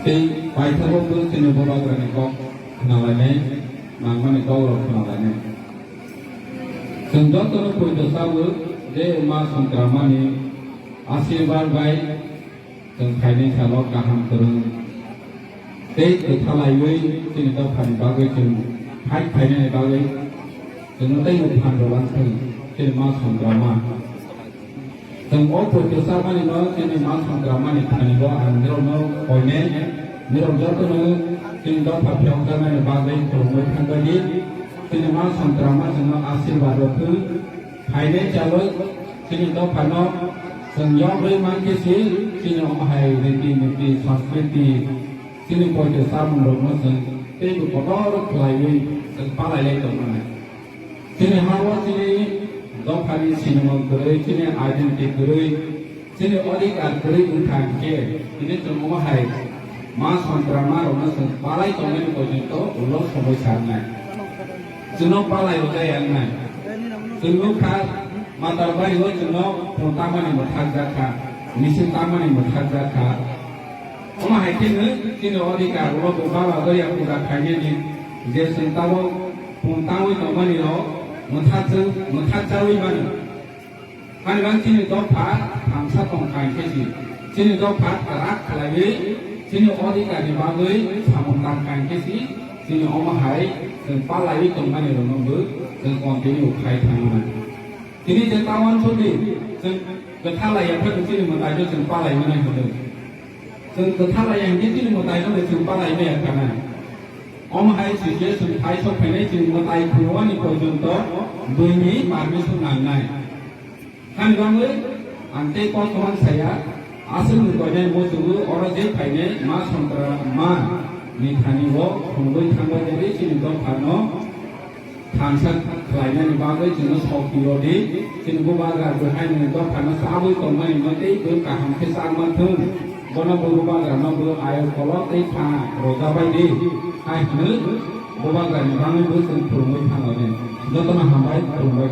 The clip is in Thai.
ที่ไปทั้งหมดที่ในบัวกระนิกขนาดนี้มันมันก็รบขนาดนี้ซึ่งตัวนั้นคุยตัวสาวเจ้ามาสงครามนี้อาศิบาลไปซึ่งใครในชาวโลกกหัมตรึงเด็กตัวทลายไว้ที่เราผ่านบางเรื่องให้ใครในบางเรื่องซึ่งเราได้ผ่านระหว่างซึ่งที่มาสงครามซึ่งโอ้คุยตัวสาวนี้เนาะที่มาสงครามนี้ผ่านว่าอันเดียวเนาะคอยเนี่ยนี่เราจะต้องที่เราผ่านเพียงแค่ในบางเรื่องตรงนี้ทางนี้ที่มาสงครามซึ่งเราอาศิบาลเราคือใครในชาวโลกที่เราผ่านเนาะซึ่งยอมเลยมันที่สิ่งที่เราให้เรื่องนี้สังเกตที่นี่พอจะทราบมันรู้นะซึ่งที่ดูพอเราคลายเลยซึ่งปลายเลยตรงนั้นที่นี่หาว่าที่นี่เราผ่านสิ่งมันก็เลยที่นี่ไอเดียติก็เลยที่นี่อดีตการก็เลยอุทานเกี่ยที่นี่จะมาให้มาสังคมมารู้นะซึ่งปลายตรงนี้ก็จะโตเราสมัยสารไหนซึ่งเราปลายเราได้ยังไงซึ่งลูกค้ามาตราบใดว่าจึงเราผู้ตามันนี่หมดทักจักขามิสิตามันนี่หมดทักจักขาผมมาให้ที่นี่ที่นี่อดีตการเราตัวบ้าเราได้ยังผู้รักใครเนี่ยเจ้าสิ่งตาว่าผู้ตาวิโนมันนี่เราหมดทักเจ้าวิมันอันนั้นที่นี่ต้องผ่าทำสัตว์ต้องการแค่สิที่นี่ต้องผ่ากระรักอะไรวิที่นี่อดีตการในบางเลยทำต้องการแค่สิที่นี่เอามาให้ถึงป้าไหลวิตรงมันนี่เราต้องดูถึงก่อนที่อยู่ใครทำมันทีนี้จะตาวันชุดนี้ซึ่งกระทะอะไรอย่างเพื่อนที่มันตายด้วยถึงป้าไหลไม่ได้คนเดิมซึ่งกระทะอะไรอย่างที่มันตายด้วยถึงป้าไหลไม่ได้กันนะอมให้สิ่งที่สุดท้ายชอบภายในจึงมันตายคือว่านี่คนจนโตโดยนี้มาไม่สุนันไงท่านฟังเลยอันเต้ก็ต้องเสียอาศัยมือตัวนี้มุดดูอรเจ้ภายในมาสงครามมามีทานิวคงด้วยทางวันนี้จึงต้องผ่านเนาะทางสัตว์หลายในบางเรื่องจึงต้องสอบกิโลดีจึงผู้บาการโดยให้ในต้องผ่านมาสาวด้วยตรงนี้มันได้เกิดการทำให้สร้างมันถึงบนผู้บาการนั้นเบอร์ไอโอคอลได้ผ่านโรดาไปดีให้หนึ่งผู้บาการบางเรื่องถึงปรุงไว้ทางอะไรแล้วต้องทำไปปรุงไว้